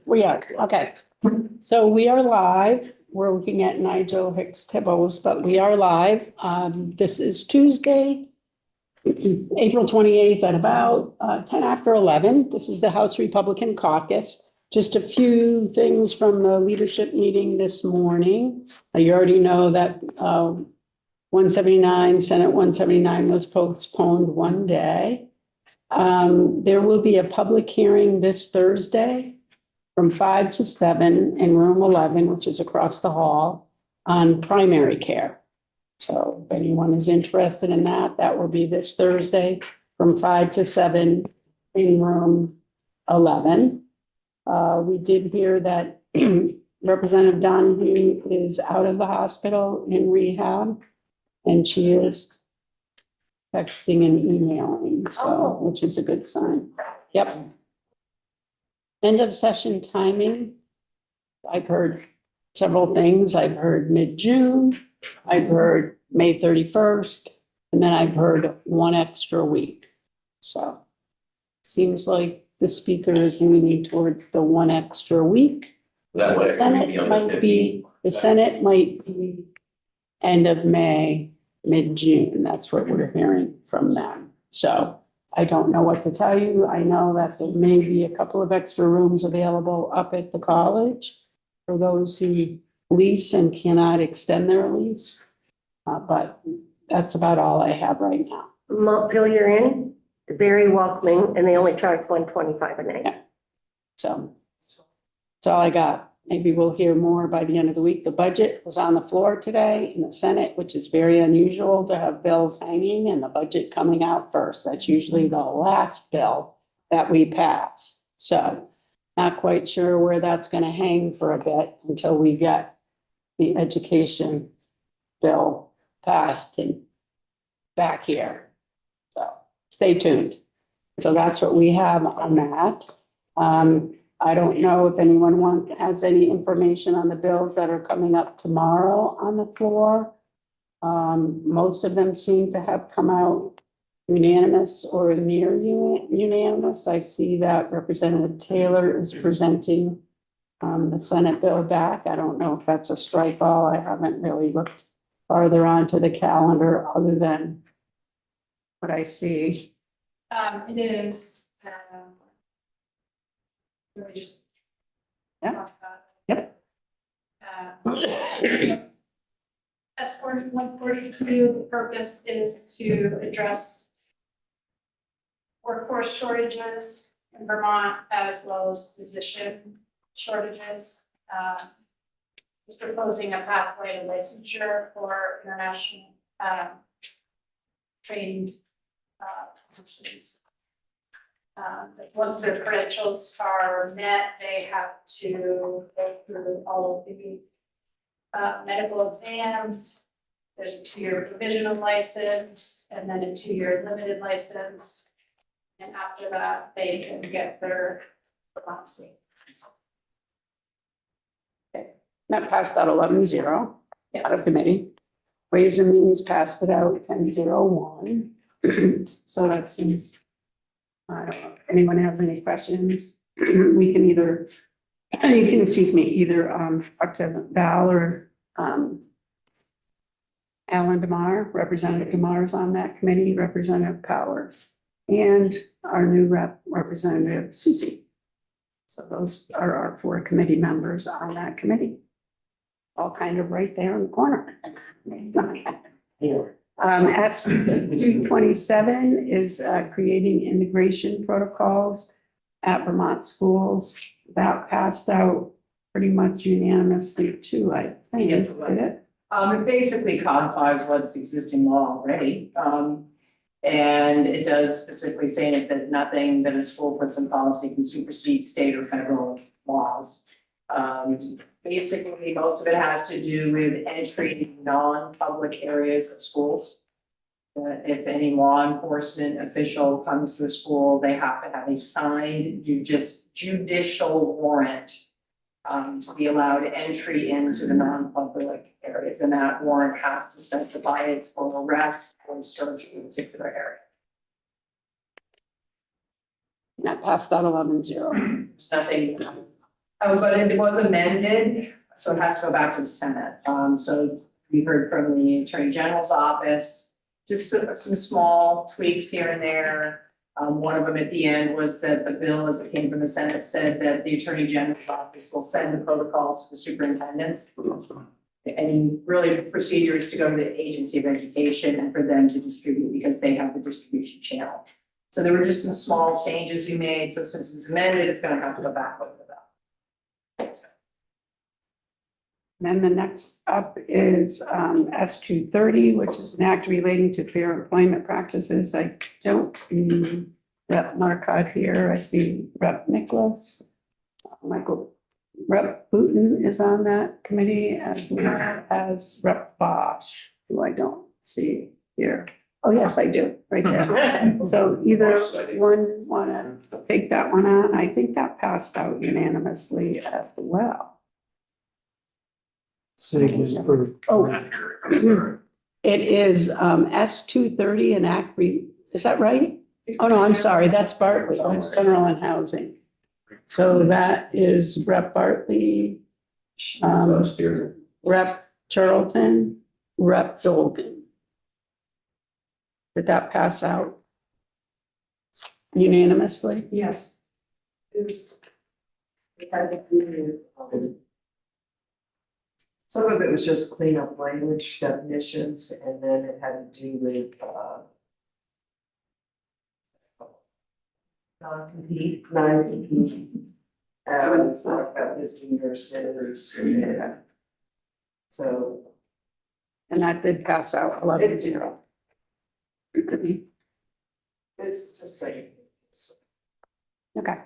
We are, okay. So we are live. We're looking at Nigel Hicks Tibbles, but we are live. This is Tuesday, April 28th at about 10 after 11. This is the House Republican Caucus. Just a few things from the leadership meeting this morning. You already know that 179, Senate 179 was postponed one day. There will be a public hearing this Thursday from 5 to 7 in room 11, which is across the hall, on primary care. So if anyone is interested in that, that will be this Thursday from 5 to 7 in room 11. We did hear that Representative Donahue is out of the hospital in rehab, and she is texting and emailing, so, which is a good sign. Yep. End of session timing. I've heard several things. I've heard mid-June. I've heard May 31st, and then I've heard one extra week. So seems like the speaker is leaning towards the one extra week. That way, The Senate might be, the Senate might be end of May, mid-June. That's what we're hearing from them. So I don't know what to tell you. I know that there may be a couple of extra rooms available up at the college for those who lease and cannot extend their lease. But that's about all I have right now. Montpelier Inn, very welcoming, and they only charge $125 a night. Yeah. So that's all I got. Maybe we'll hear more by the end of the week. The budget was on the floor today in the Senate, which is very unusual to have bills hanging and the budget coming out first. That's usually the last bill that we pass. So not quite sure where that's going to hang for a bit until we get the education bill passed and back here. So stay tuned. So that's what we have on that. I don't know if anyone has any information on the bills that are coming up tomorrow on the floor. Most of them seem to have come out unanimous or near unanimous. I see that Representative Taylor is presenting the Senate bill back. I don't know if that's a strike all. I haven't really looked farther onto the calendar other than what I see. It is. Let me just. Yeah. Talk about it. Yep. S 142, the purpose is to address workforce shortages in Vermont as well as physician shortages. It's proposing a pathway to licensure for international trained physicians. Once their credentials are met, they have to go through all of the medical exams. There's a 2-year provisional license and then a 2-year limited license. And after that, they can get their Vermont state license. That passed out 11-0 out of Yes. committee. Ways and Means passed it out 10-01. So that seems, I don't know, if anyone has any questions, we can either, you can, excuse me, either talk to Val or Alan DeMar. Representative DeMar is on that committee, Representative Powers, and our new Representative Susie. So those are our 4 committee members on that committee. All kind of right there in the corner. S 227 is creating immigration protocols at Vermont schools. That passed out pretty much unanimously too, I think. Yes, it was. Did it? It basically codifies what's existing law already. And it does specifically say in it that nothing that a school puts in policy can supersede state or federal laws. Basically, most of it has to do with entry in non-public areas of schools. If any law enforcement official comes to a school, they have to have a signed judicial warrant to be allowed entry into the non-public areas, and that warrant has to specify it's for arrest or search in a particular area. That passed out 11-0. There's nothing Oh, but it was amended, so it has to go back to the Senate. So we heard from the Attorney General's office, just some small tweaks here and there. One of them at the end was that the bill, as it came from the Senate, said that the Attorney General's office will send the protocols to the superintendents. And really the procedure is to go to the Agency of Education and for them to distribute because they have the distribution channel. So there were just some small changes we made. So since it's amended, it's gonna have to go back over that. Then the next up is S-230, which is an act relating to fair employment practices. I don't see Rep. Marcotte here. I see Rep. Nicholas. Michael, Rep. Booton is on that committee, as well as Rep. Bosch, who I don't see here. Oh, yes, I do, right there. So either one want to take that one on? I think that passed out unanimously as well. Same as for. Oh, it is S-230 and is that right? Oh, no, I'm sorry, that's Bartley, that's general and housing. So that is Rep. Bartley, Rep. Charlton, Rep. Dolgan. Did that pass out unanimously? Yes. It was. It had to do with, some of it was just clean up language definitions, and then it had to do with, non-compete. It's not about visiting nurses, yeah. So. And that did pass out 11-0. It's just saying. Okay.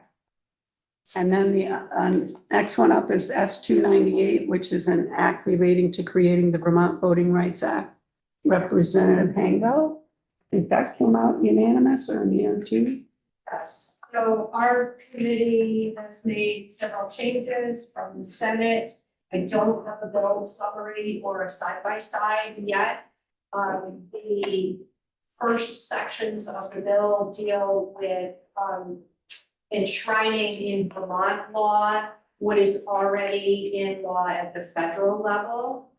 And then the next one up is S-298, which is an act relating to creating the Vermont Voting Rights Act. Representative Hango, I think that came out unanimous or unanimous? Yes, so our committee has made several changes from the Senate. I don't have a bill summary or a side-by-side yet. The first sections of the bill deal with, enshrining in Vermont law what is already in law at the federal level.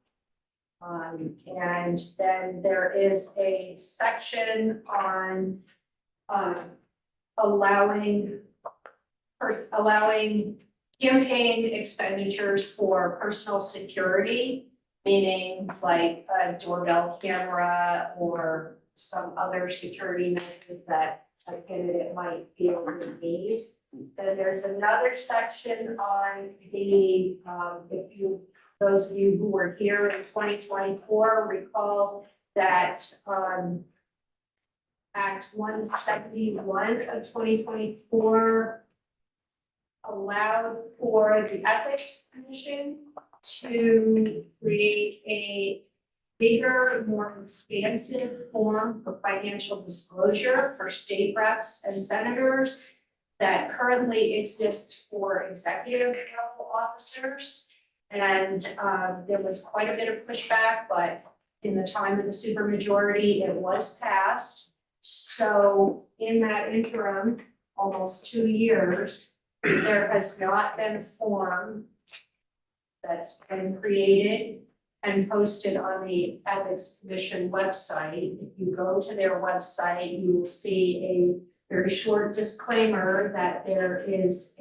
And then there is a section on allowing campaign expenditures for personal security, meaning like a doorbell camera or some other security method that a candidate might feel the need. Then there's another section on the, those of you who were here in 2024 recall that Act 171 of 2024 allowed for the Ethics Commission to create a bigger, more expansive form for financial disclosure for state reps and senators that currently exists for executive level officers. And there was quite a bit of pushback, but in the time of the supermajority, it was passed. So in that interim, almost 2 years, there has not been a form that's been created and posted on the Ethics Commission website. If you go to their website, you will see a very short disclaimer that there is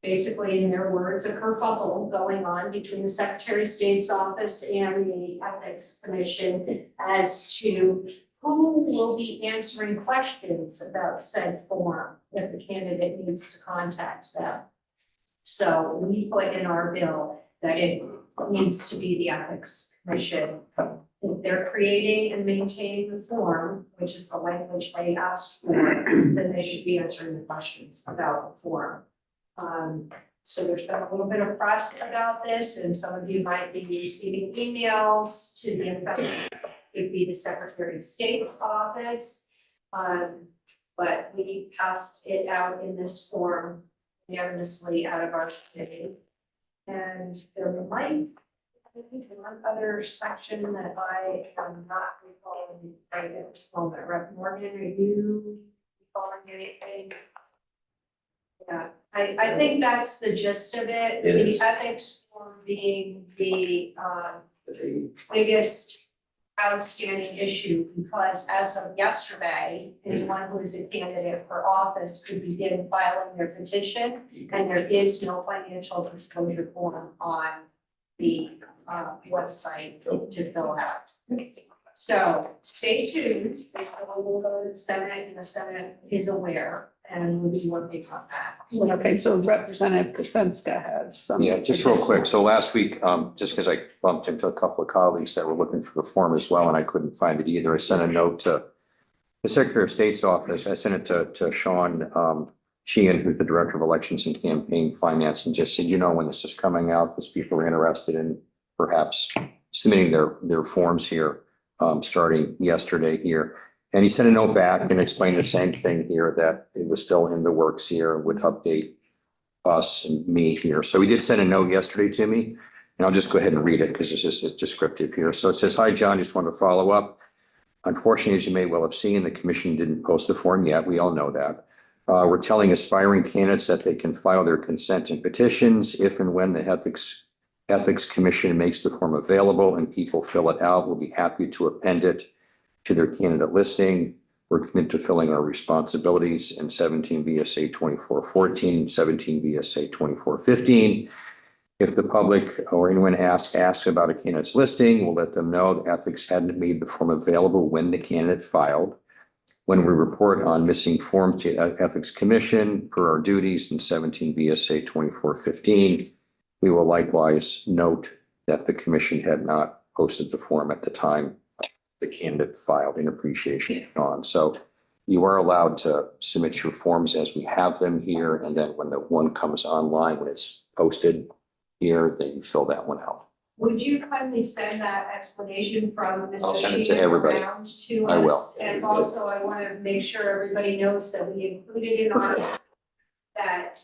basically in their words, a kerfuffle going on between the Secretary of State's office and the Ethics Commission as to who will be answering questions about said form if the candidate needs to contact them. So we put in our bill that it needs to be the Ethics Commission. If they're creating and maintaining the form, which is the language they asked for, then they should be answering the questions about the form. So there's been a little bit of press about this, and some of you might be receiving emails to the effect it would be the Secretary of State's office. But we passed it out in this form unanimously out of our committee. And there might be one other section that I am not recalling right at this moment. Rep. Morgan, are you recalling anything? Yeah, I think that's the gist of it. It The is. ethics form being the biggest outstanding issue, because as of yesterday, anyone who is a candidate for office could begin filing their petition, and there is no financial disclosure form on the website to fill out. So stay tuned, this will go to the Senate, and the Senate is aware, and we'll be working on that. Okay, so Representative Kaczynska has some. Yeah, just real quick. So last week, just because I bumped into a couple of colleagues that were looking for the form as well, and I couldn't find it either. I sent a note to the Secretary of State's office. I sent it to Sean Sheehan, who's the Director of Elections and Campaign Finance, and just said, you know, when this is coming out, because people are interested in perhaps submitting their forms here, starting yesterday here. And he sent a note back and explained the same thing here, that it was still in the works here, would update us and me here. So he did send a note yesterday to me, and I'll just go ahead and read it because it's just descriptive here. So it says, "Hi, John, just wanted to follow up. Unfortunately, as you may well have seen, the commission didn't post the form yet. We all know that. We're telling aspiring candidates that they can file their consent and petitions if and when the Ethics Commission makes the form available and people fill it out. We'll be happy to append it to their candidate listing. We're committed to filling our responsibilities in 17 VSA 2414, 17 VSA 2415. If the public or anyone asks about a candidate's listing, we'll let them know the ethics hadn't made the form available when the candidate filed. When we report on missing forms to Ethics Commission per our duties in 17 VSA 2415, we will likewise note that the commission had not posted the form at the time the candidate filed, in appreciation on. So you are allowed to submit your forms as we have them here. And then when the one comes online, when it's posted here, then you fill that one out. Would you kindly send that explanation from I'll Mr. send it to Sheehan everybody. around to I will. us? And also, I want to make sure everybody knows that we included in our that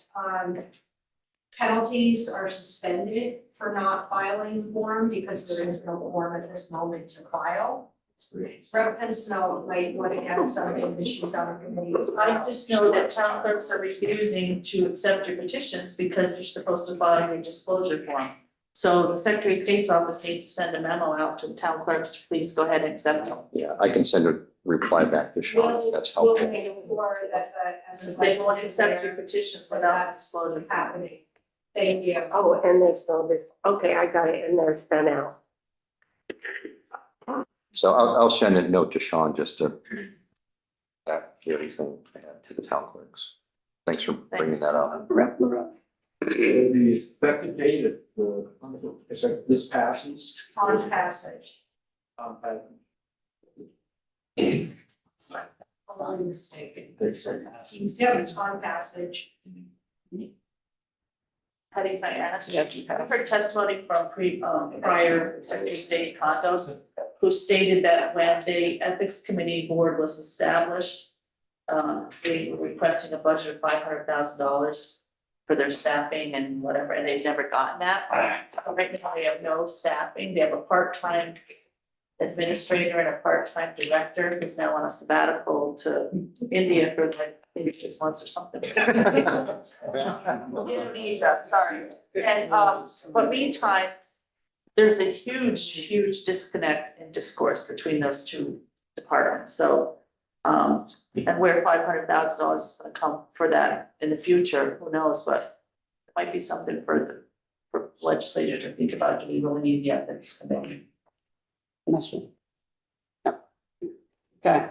penalties are suspended for not filing the form because there is no form at this moment to file. Rep. Pincinel might want to add something that she's on the committee as well. I just know that town clerks are refusing to accept your petitions because you're supposed to file your disclosure form. So the Secretary of State's office needs to send a memo out to the town clerks to please go ahead and accept them. Yeah, I can send a reply back to Sean. if That's We'll helpful. make sure that Since they won't accept your petitions without that's disclosure. happening. Thank you. Oh, and there's no this, okay, I got it, and there's been out. So I'll send a note to Sean just to that everything to the town clerks. Thanks for bringing that up. Rep. Lura. The effective date of this passes. On passage. I'm mistaken. Yep, it's on passage. Patty, can I ask? Yes, you I've have. heard testimony from prior Secretary of State condos who stated that when the Ethics Committee Board was established, they were requesting a budget of $500,000 for their staffing and whatever, and they've never gotten that. So right now they have no staffing. They have a part-time administrator and a part-time director who's now on a sabbatical to India for like maybe 6 months or something. Indonesia, sorry. And but meantime, there's a huge disconnect in discourse between those two departments. So and where $500,000 is gonna come for that in the future, who knows, but it might be something for legislature to think about, do we really need the ethics committee? Commission. Yep. Okay.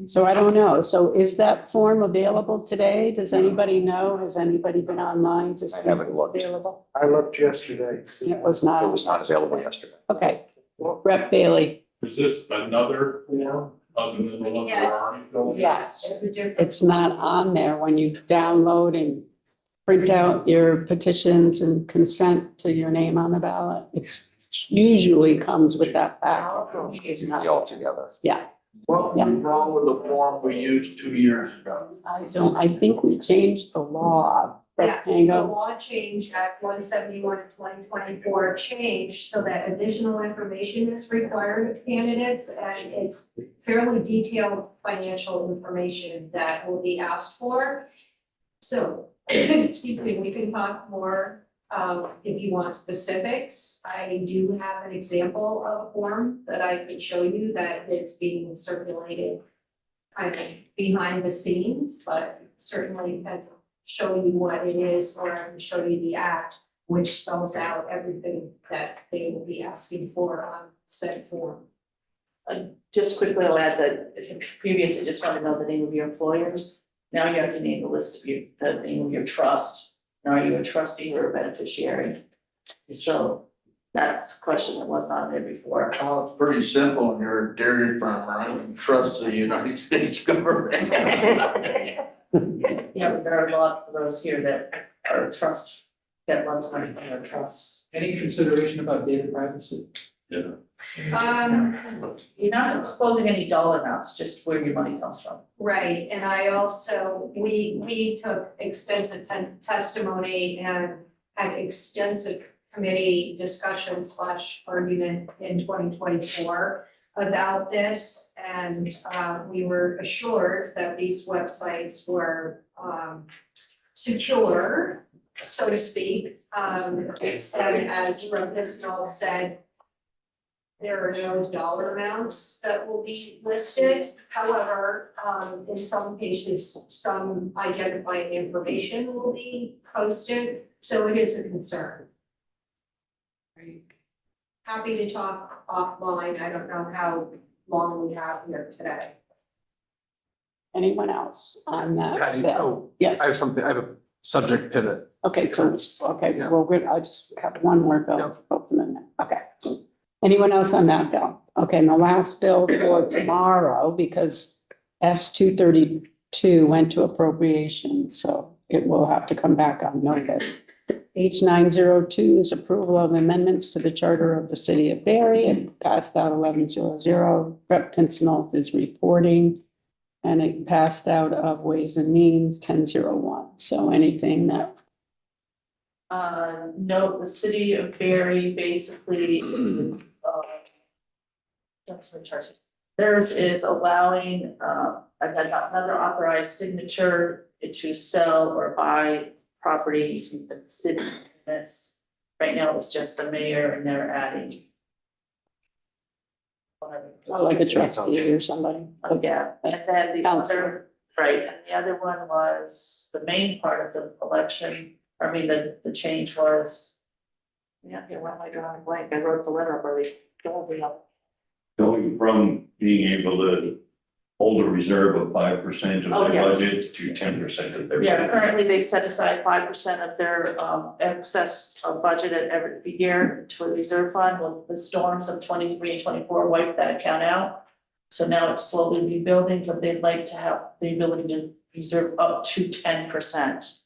So I don't know. So is that form available today? Does anybody know? Has anybody been online to see I if haven't it's looked. available? I looked yesterday. It was not. It was not available yesterday. Okay. Rep. Bailey. Is this another form other than the one we're Yes. already filling? Yes. It's a different. It's not on there when you download and print out your petitions and consent to your name on the ballot. It's usually comes with that packet. It's not. All together. Yeah, What was wrong with the form we used 2 years ago? I think we changed the law Yes, the Rectangle. law change Act 171 of 2024 changed so that additional information is required of candidates, and it's fairly detailed financial information that will be asked for. So, excuse me, we can talk more if you want specifics. I do have an example of a form that I could show you that is being circulated kind of behind the scenes, but certainly can show you what it is, or I can show you the act, which spells out everything that they will be asking for on said form. Just quickly, I'll add that previously just want to know the name of your employers. Now you have to name the list of the name of your trust. Now, are you a trustee or a beneficiary? So that's a question that was not there before. Oh, it's pretty simple. When you're a dairy farmer, I don't trust the United States government. Yeah, but there are a lot of those here that are trust, that loves money from their trusts. Any consideration about data privacy? Yeah. You're not disclosing any dollar amounts, just where your money comes from. Right, and I also, we took extensive testimony and had extensive committee discussion / argument in 2024 about this, and we were assured that these websites were secure, so to speak. And as Representative said, there are no dollar amounts that will be listed. However, in some cases, some identifying information will be posted, so it is a concern. Happy to talk offline. I don't know how long we have here today. Anyone else on that Patty, bill? oh, Yes, I have something, I have a subject pivot. okay, so, okay, Yeah. well, good, I just have one more bill Yeah. to open in there, okay. Anyone else on that bill? Okay, and the last bill for tomorrow, because S 232 went to appropriation, so it will have to come back on notice. H 902 is approval of amendments to the charter of the city of Barry, and passed out 1100. Rep. Pincinel is reporting, and it passed out of Ways and Means 1001. So anything that, No, the city of Barry basically, that's what charge. Theirs is allowing, another authorized signature to sell or buy property in the city. That's, right now it's just the mayor, and they're adding. like a trustee or somebody. Yeah, and then the Council. other, right, and the other one was the main part of the election, I mean, the change was. Yeah, why am I drawing a blank? I wrote the letter up already. Going from being able to hold a reserve of 5% of Oh, their yes. budget to 10% of their. Yeah, budget. currently they set aside 5% of their excess budget at every year to a reserve fund. Well, the storms of 23 and 24 wiped that account out. So now it's slowly rebuilding, but they'd like to have the ability to reserve up to 10%.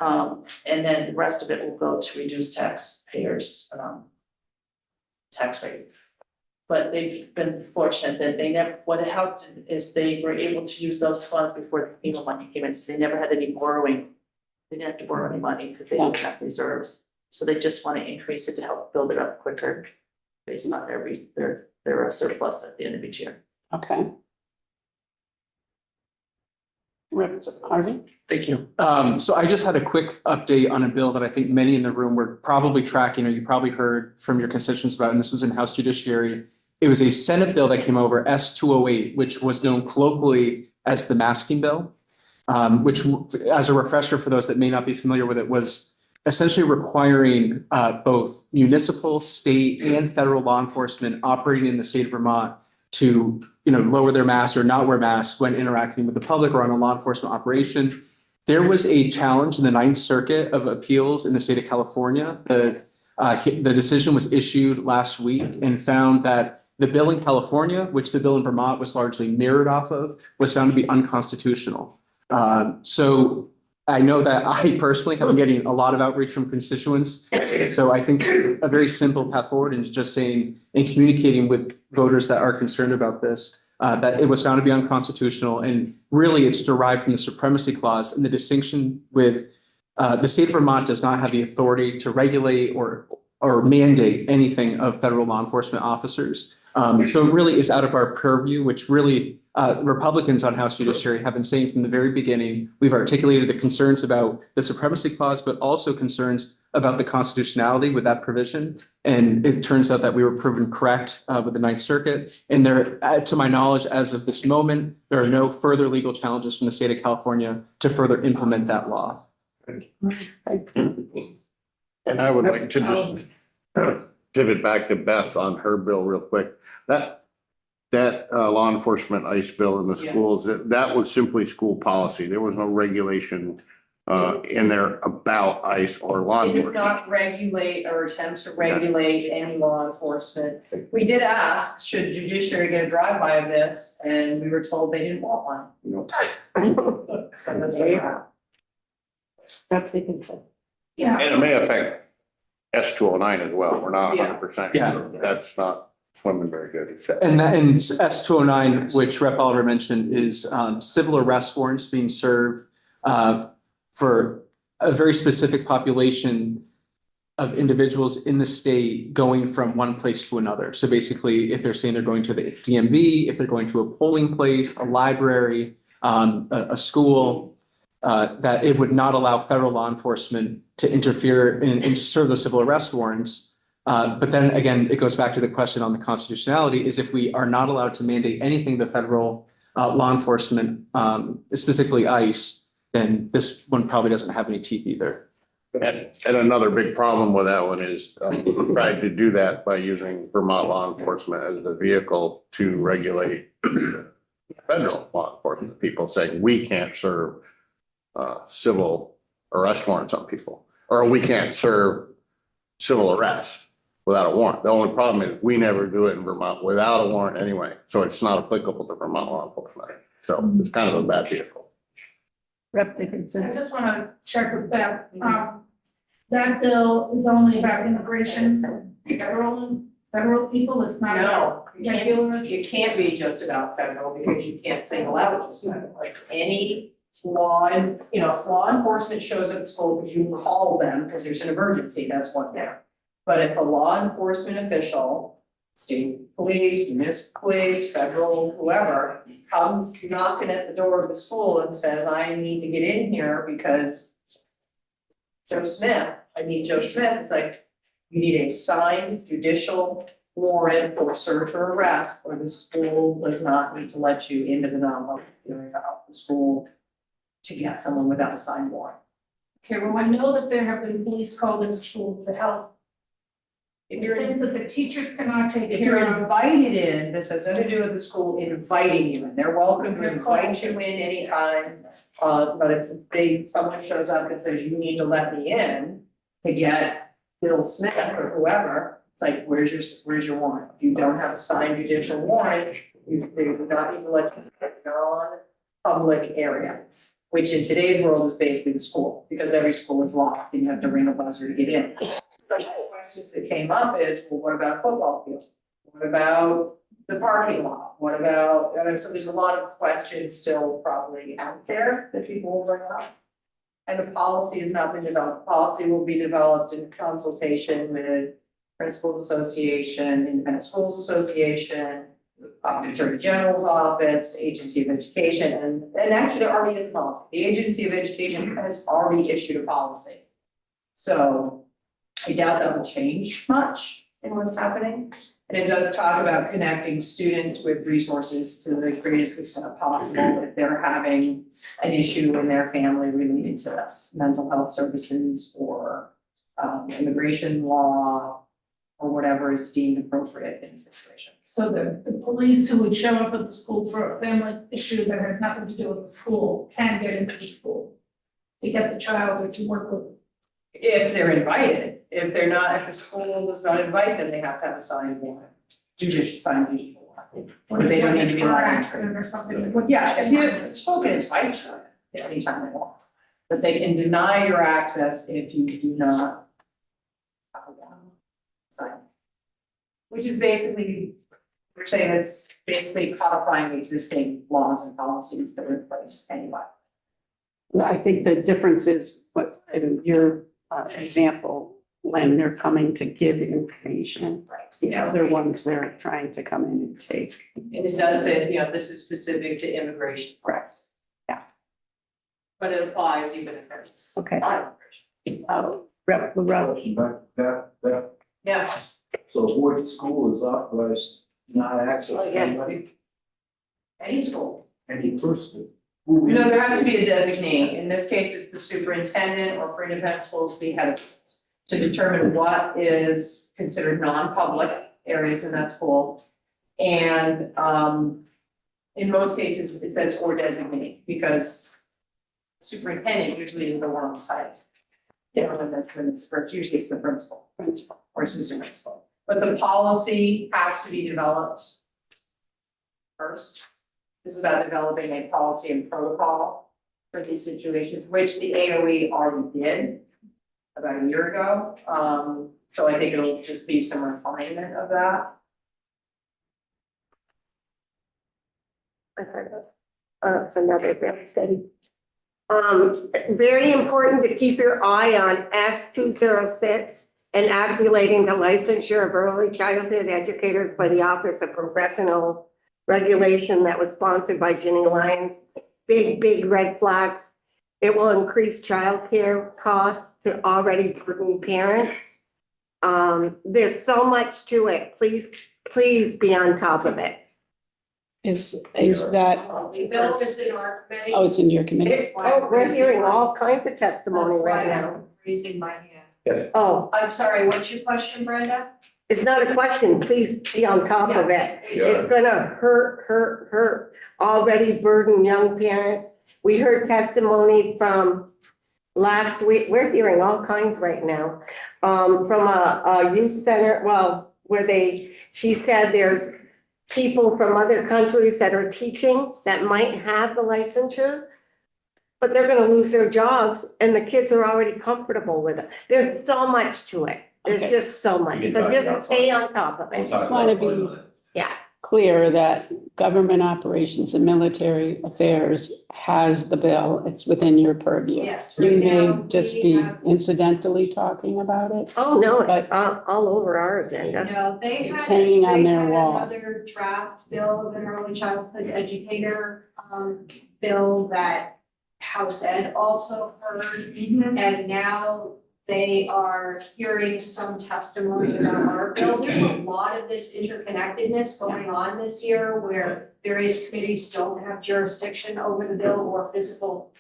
And then the rest of it will go to reduce taxpayers tax rate. But they've been fortunate that they never, what it helped is they were able to use those funds before the FEMA money came in, so they never had any borrowing. They didn't have to borrow any money because they didn't have reserves, so they just want to increase it to help build it up quicker. Based on their surplus at the end of each year. Okay. Representative Harvey? Thank you. So I just had a quick update on a bill that I think many in the room were probably tracking, or you probably heard from your constituents about, and this was in House Judiciary. It was a Senate bill that came over, S 208, which was known colloquially as the masking bill, which, as a refresher for those that may not be familiar with it, was essentially requiring both municipal, state, and federal law enforcement operating in the state of Vermont to, lower their masks or not wear masks when interacting with the public or on a law enforcement operation. There was a challenge in the Ninth Circuit of Appeals in the state of California. The decision was issued last week and found that the bill in California, which the bill in Vermont was largely mirrored off of, was found to be unconstitutional. So I know that I personally have been getting a lot of outreach from constituents. So I think a very simple path forward is just saying and communicating with voters that are concerned about this, that it was found to be unconstitutional. And really it's derived from the supremacy clause, and the distinction with the state of Vermont does not have the authority to regulate or mandate anything of federal law enforcement officers. So it really is out of our purview, which really Republicans on House Judiciary have been saying from the very beginning. We've articulated the concerns about the supremacy clause, but also concerns about the constitutionality with that provision. And it turns out that we were proven correct with the Ninth Circuit. And there, to my knowledge, as of this moment, there are no further legal challenges from the state of California to further implement that law. And I would like to just pivot back to Beth on her bill real quick. That law enforcement ICE bill in the schools, that was simply school policy. There was no regulation in there about ICE or law It does enforcement. not regulate or attempt to regulate any law enforcement. We did ask, should judiciary get a drive-by of this, and we were told they didn't want one. You know, So that's where we're at. Rep. Dickinson. Yeah, and it may affect S209 as well. We're not Yeah. 100% Yeah. sure. That's not swimming very good. And that, and S209, which Rep. Oliver mentioned, is civil arrest warrants being served for a very specific population of individuals in the state going from one place to another. So basically, if they're saying they're going to the DMV, if they're going to a polling place, a library, a school, that it would not allow federal law enforcement to interfere and to serve those civil arrest warrants. But then again, it goes back to the question on the constitutionality, is if we are not allowed to mandate anything the federal law enforcement, specifically ICE, then this one probably doesn't have any teeth either. And another big problem with that one is tried to do that by using Vermont law enforcement as the vehicle to regulate federal law enforcement. People saying we can't serve civil arrest warrants on people, or we can't serve civil arrests without a warrant. The only problem is we never do it in Vermont without a warrant anyway. So it's not applicable to Vermont law enforcement. So it's kind of a bad vehicle. Rep. I Dickinson. just want to check with Beth. That bill is only about immigration, federal people, it's not about No, you can't be just about federal because you can't single out just federal. It's any law, and if law enforcement shows up at school because you call them because there's an emergency, that's one thing. But if a law enforcement official, state police, municipal police, federal, whoever, comes knocking at the door of the school and says, I need to get in here because Joe Smith, I need Joe Smith, it's like, you need a signed judicial warrant for search or arrest, or the school does not need to let you into the non-public area of the school to get someone without a signed warrant. Okay, well, I know that there have been police called into school to help. If you're, Things that the teachers cannot take if you're care of. invited in, this has nothing to do with the school inviting you in, they're welcome to invite you in anytime. But if someone shows up and says, you need to let me in to get Bill Smith or whoever, it's like, where's your warrant? If you don't have a signed judicial warrant, they do not need to let you in a non-public area, which in today's world is basically the school, because every school is locked and you have to ring a buzzer to get in. The questions that came up is, well, what about a football field? What about the parking lot? What about, so there's a lot of questions still probably out there that people will bring up. And the policy has not been developed. Policy will be developed in consultation with Principals Association, Independent Schools Association, Attorney General's Office, Agency of Education, and actually there already is a policy. The Agency of Education has already issued a policy. So I doubt that will change much in what's happening. And it does talk about connecting students with resources to the greatest extent possible if they're having an issue in their family related to this, mental health services or immigration law or whatever is deemed appropriate in the situation. So the police who would show up at the school for a family issue that had nothing to do with the school can get into the school to get the child or to work with. If they're invited, if they're not, if the school does not invite them, they have to have a signed warrant, judicial signed warrant. But they don't need to be Car allowed. accident or something. Yeah, if the school can invite you anytime they want, but they can deny your access if you do not have a sign. Which is basically, we're saying it's basically codifying the existing laws and policies that are in place anyway. I think the difference is what in your example, when they're coming to give information, the other ones they're trying to come in and take. And it does say, this is specific to immigration. Correct. Yeah. But it applies even if it's. Okay. not immigration. Rep. Yeah, So boarding school is authorized not access Oh, to yeah. anybody, any school. any person. Who is No, there the has to be school? a designee. In this case, it's the superintendent or for independent schools, the head of schools, to determine what is considered non-public areas in that school. And in most cases, it says or designee, because superintendent usually is the one on site. Usually it's the principal or assistant principal. But the policy has to be developed first. This is about developing a policy and protocol for these situations, which the AOE already did about a year ago. So I think it'll just be some refinement of that. It's another very steady. Very important to keep your eye on S206 and activating the licensure of early childhood educators by the Office of Professional Regulation that was sponsored by Ginny Lyons. Big red flags. It will increase childcare costs to already burdened parents. There's so much to it. Please be on top of it. Is that, Bill is in our committee. oh, it's in your committee? We're hearing all kinds of testimony That's right why now. I'm raising my hand. Oh, I'm sorry, what's your question, Brenda? it's not a question. Please be on top of it. It's gonna hurt already burdened young parents. We heard testimony from last week. We're hearing all kinds right now. From a youth center, well, she said there's people from other countries that are teaching that might have the licensure, but they're gonna lose their jobs and the kids are already comfortable with it. There's so much to it. There's Okay. just so much. We can So talk just about stay on top of We'll it. talk Wanna about be- one minute. Yeah. Clear that government operations and military affairs has the bill. It's within your purview. Yes, You right may now, just we be have- incidentally talking about it. Oh, no, But- it's all over our agenda. No, they It's had, hanging on they their had wall. another draft bill of an early childhood educator, bill that House Ed also heard. And now they are hearing some testimony about our bill. There's a lot of this interconnectedness going on this year where various committees don't have jurisdiction over the bill or physical,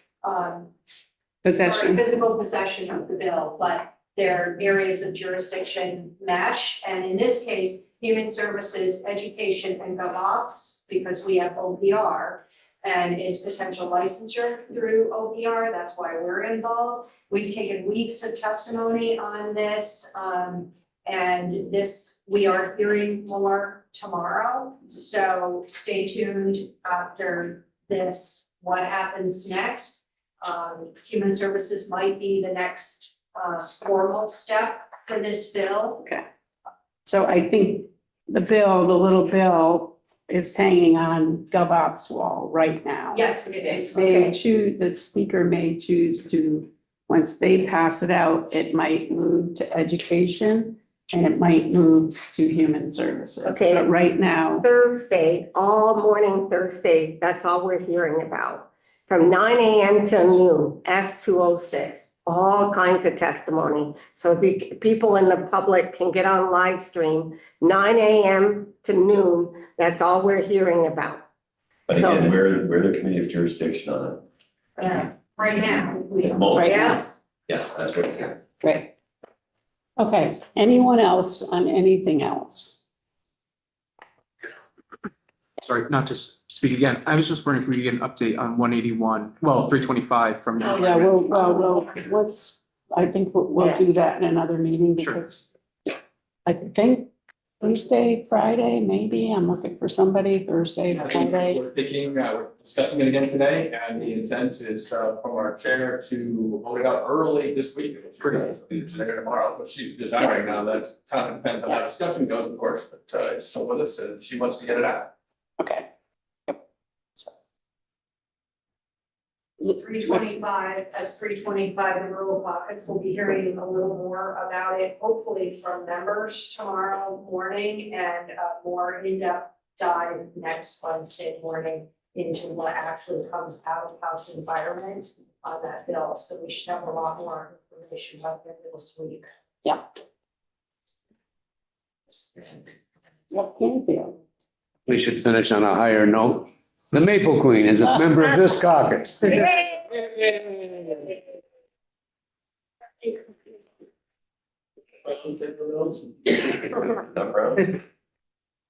Possession. physical possession of the bill, but their areas of jurisdiction match. And in this case, Human Services, Education, and GovOps, because we have OPR and its potential licensure through OPR, that's why we're involved. We've taken weeks of testimony on this, and this, we are hearing more tomorrow. So stay tuned after this, what happens next. Human Services might be the next formal step for this bill. So I think the little bill is hanging on GovOps wall right now. Yes, it is. The speaker may choose to, once they pass it out, it might move to education and it might move to human services. Okay. But right now, Thursday, all morning Thursday, that's all we're hearing about. From 9 a.m. to noon, S206, all kinds of testimony. So if people in the public can get on live stream, 9 a.m. to noon, that's all we're hearing about. But again, we're the committee of jurisdiction on it. Right now, we At the moment. Right now. Yes. Yeah, that's what it is. great. Okay, anyone else on anything else? Sorry, not to speak again. I was just wondering if we could get an update on 181, well, 325 from now. Yeah, I think we'll do that in another meeting Sure. because I think Thursday, Friday, maybe. I'm looking for somebody Thursday, Friday. We're thinking, we're discussing it again today, and the intent is from our chair to vote it out early this week. It's today or tomorrow, but she's desiring now. That kind of depends on how discussion goes, of course, but it's still with us and she wants to get it out. Okay. Yep. So. 325, as 325, the rural caucus, we'll be hearing a little more about it, hopefully from members tomorrow morning, and a more in-depth dive next Wednesday morning into what actually comes out of House Environment on that bill, so we should have a lot more information about it this week. Yeah. What can you feel? We should finish on a higher note. The Maple Queen is a member of this caucus.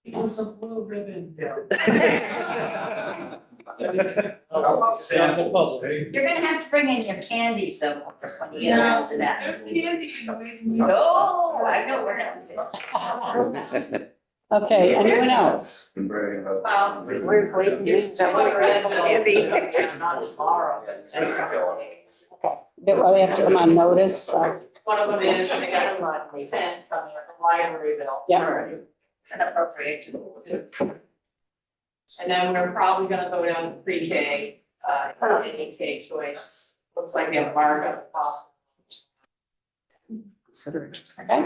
It's a blue ribbon bill. You're gonna have to bring in your candies though, when you get the rest of that. There's candy noise. Oh, I know where that was. Okay, anyone else? We're waiting to start. Not tomorrow, but that's not days. Okay, well, they have to come on notice, so, One of them is, they got a sense on the library bill. Yeah. It's an appropriation. And then we're probably gonna go down to pre-K, any K choice, looks like we have a markup possible. okay?